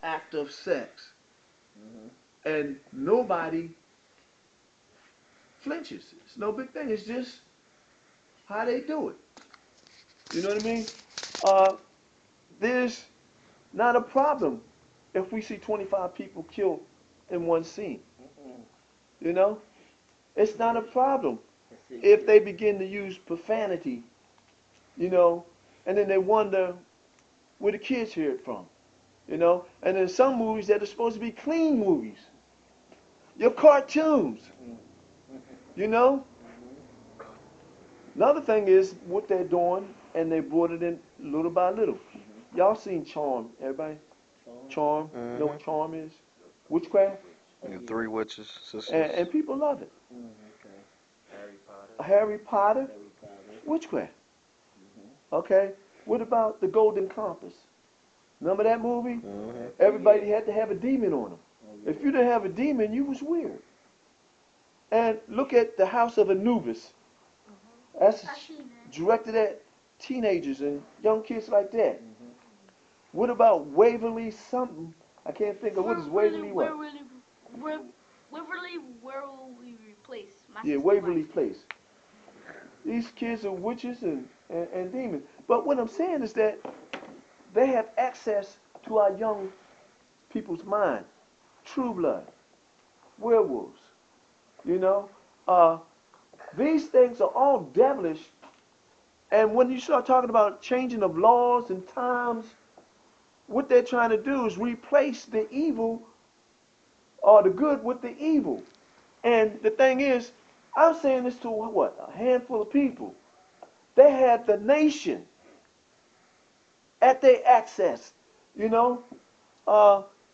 act of sex, and nobody flinches. It's no big thing. It's just how they do it. You know what I mean? There's not a problem if we see 25 people killed in one scene. You know? It's not a problem if they begin to use profanity, you know, and then they wonder where the kids hear it from. You know? And in some movies that are supposed to be clean movies. Your cartoons. You know? Another thing is what they're doing, and they brought it in little by little. Y'all seen Charm, everybody? Charm. You know what Charm is? Witchcraft. Yeah, three witches, sisters. And people love it. Harry Potter. Witchcraft. Okay. What about the Golden Compass? Remember that movie? Everybody had to have a demon on them. If you didn't have a demon, you was weird. And look at the House of Anubis. That's directed at teenagers and young kids like that. What about Waverly something? I can't think of what is Waverly what? Waverly Place. Yeah, Waverly Place. These kids are witches and demons. But what I'm saying is that they have access to our young people's mind. True blood. Werewolves. You know? These things are all devilish. And when you start talking about changing of laws and times, what they're trying to do is replace the evil or the good with the evil. And the thing is, I'm saying this to what? A handful of people. They have the nation at their access, you know,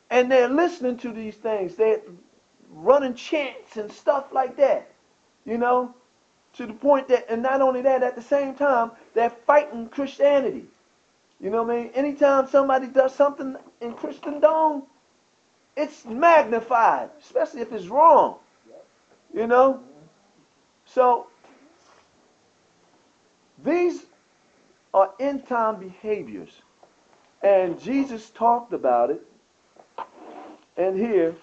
and they're listening to these things. They're running chants and stuff like that, you know, to the point that, and not only that, at the same time, they're fighting Christianity. You know what I mean? Anytime somebody does something in Christendom, it's magnified, especially if it's wrong. You know? So, these are end-time behaviors. And Jesus talked about it. And here,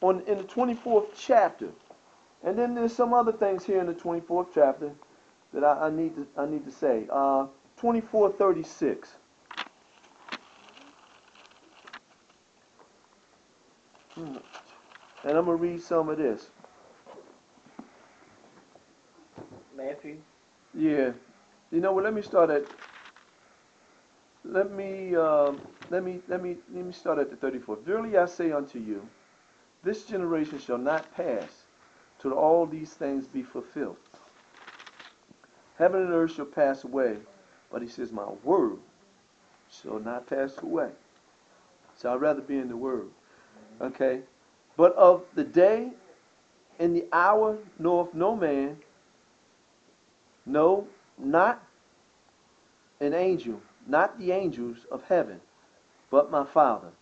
in the 24th chapter. And then there's some other things here in the 24th chapter that I need to say. 24:36. And I'm going to read some of this. Matthew? Yeah. You know what, let me start at the 34th. Verily I say unto you, this generation shall not pass till all these things be fulfilled. Heaven and earth shall pass away, but he says, my word shall not pass away. So I'd rather be in the word. Okay? But of the day and the hour knoweth no man, no, not an angel, not the angels of heaven, but my Father.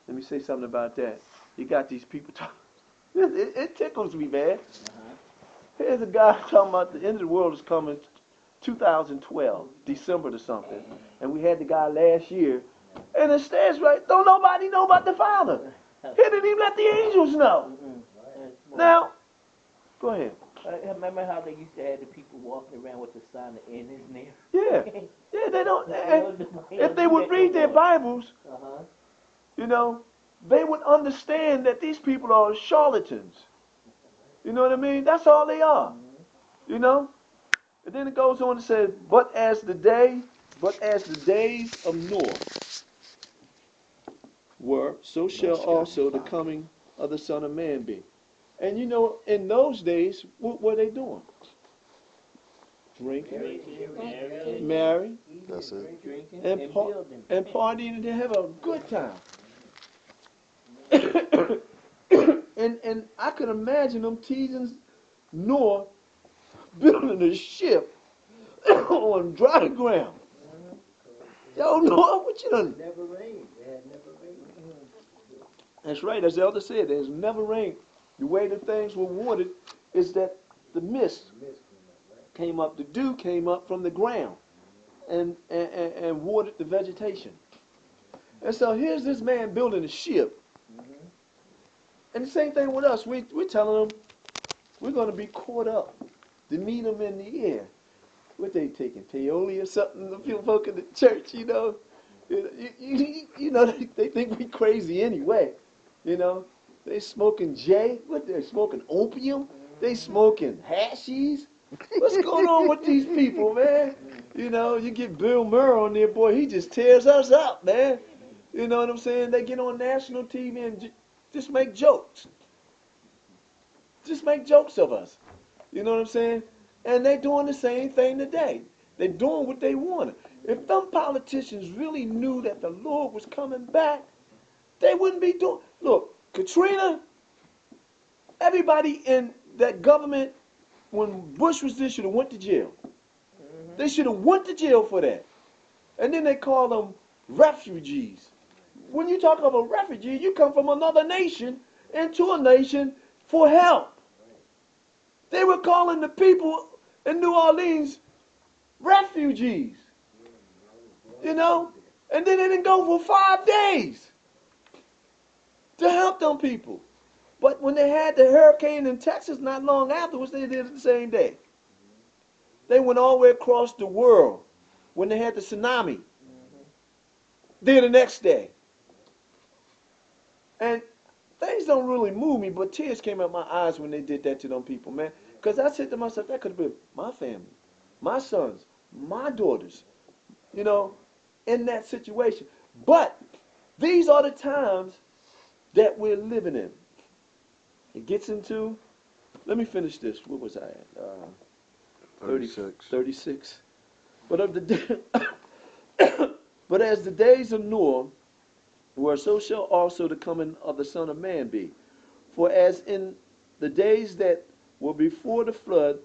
Let me say something about that. You got these people talking. It tickles me, man. Here's a guy talking about the end of the world is coming 2012, December or something. And we had the guy last year. And it stands right, don't nobody know about the Father. He didn't even let the angels know. Now, go ahead. Remember how they used to have the people walking around with the sign the end is near? Yeah. Yeah, they don't. If they would read their Bibles, you know, they would understand that these people are charlatans. You know what I mean? That's all they are. You know? And then it goes on to say, but as the days of Noah were, so shall also the coming of the Son of Man be. And you know, in those days, what were they doing? Drinking, marrying, That's it. and partying, and they have a good time. and I could imagine them teasing Noah building a ship on dry ground. Yo, Noah, what you done? Never rained. It had never rained. That's right, as the elder said, there's never rain. The way the things were watered is that the mist came up, the dew came up from the ground and watered the vegetation. And so here's this man building a ship. And the same thing with us. We're telling them we're going to be caught up to meet them in the air. What they taking, peyote or something? The people folk in the church, you know. You know, they think we crazy anyway. You know, they smoking J. What they smoking opium? They smoking hashies. What's going on with these people, man? You know, you get Bill Murray on there, boy, he just tears us up, man. You know what I'm saying? They get on national TV and just make jokes. Just make jokes of us. You know what I'm saying? And they doing the same thing today. They doing what they wanted. If them politicians really knew that the Lord was coming back, they wouldn't be doing. Look, Katrina, everybody in that government, when Bush was there, should have went to jail. They should have went to jail for that. And then they call them refugees. When you talk about a refugee, you come from another nation into a nation for help. They were calling the people in New Orleans refugees. You know? And then they didn't go for 5 days to help them people. But when they had the hurricane in Texas not long afterwards, they did it the same day. They went all the way across the world when they had the tsunami. Then the next day. And things don't really move me, but tears came out my eyes when they did that to them people, man. Because I said to myself, that could have been my family, my sons, my daughters, you know, in that situation. But these are the times that we're living in. It gets into, let me finish this. What was I at? 36. 36. But of the but as the days of Noah were, so shall also the coming of the Son of Man be. For as in the days that were before the flood,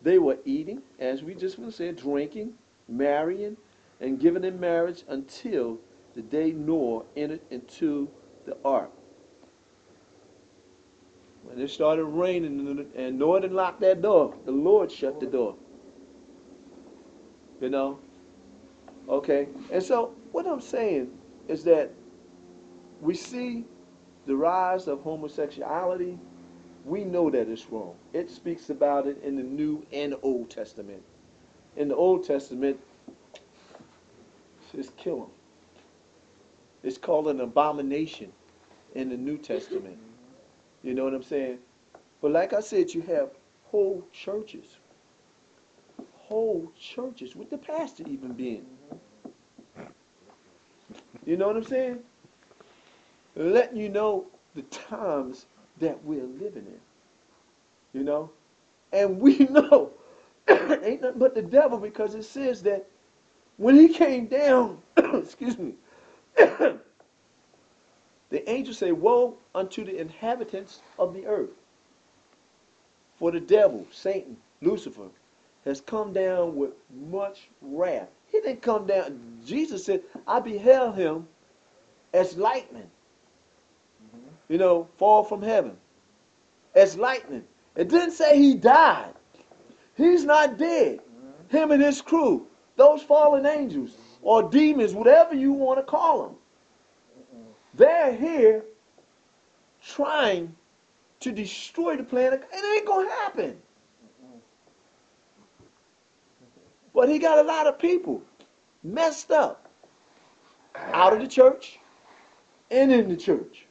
they were eating, as we just want to say, drinking, marrying, and giving in marriage until the day Noah entered into the ark. When it started raining and Noah didn't lock that door, the Lord shut the door. You know? Okay? And so what I'm saying is that we see the rise of homosexuality. We know that it's wrong. It speaks about it in the New and Old Testament. In the Old Testament, it's kill them. It's called an abomination in the New Testament. You know what I'm saying? But like I said, you have whole churches with the pastor even being. You know what I'm saying? Letting you know the times that we're living in. You know? And we know ain't nothing but the devil, because it says that when he came down, excuse me, the angels say, woe unto the inhabitants of the earth. For the devil, Satan, Lucifer, has come down with much wrath. He didn't come down. Jesus said, I beheld him as lightning. You know, fall from heaven. As lightning. It didn't say he died. He's not dead. Him and his crew, those fallen angels or demons, whatever you want to call them, they're here trying to destroy the planet. It ain't going to happen. But he got a lot of people messed up out of the church and in the church.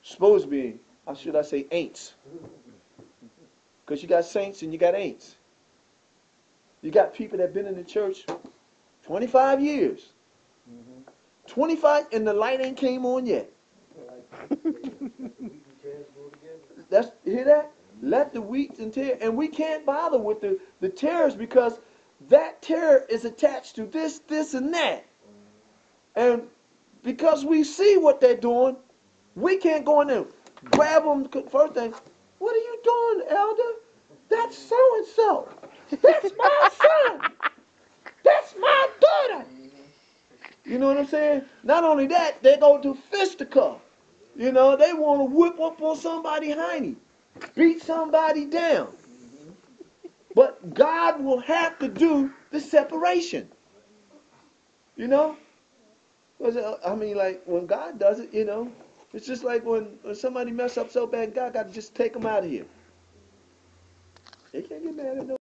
Supposed to be, or should I say, ain'ts. Because you got saints and you got ain'ts. You got people that have been in the church 25 years. 25, and the light ain't came on yet. That's, hear that? Let the wheat and tear. And we can't bother with the tares, because that tear is attached to this, and that. And because we see what they're doing, we can't go in there, grab them. First thing, what are you doing, elder? That's so-and-so. That's my son. That's my daughter. You know what I'm saying? Not only that, they go to fisticuff. You know, they want to whip up on somebody hiney, beat somebody down. But God will have to do the separation. You know? I mean, like when God does it, it's just like when somebody mess up so bad, God got to just take them out of here. They can't get mad at no.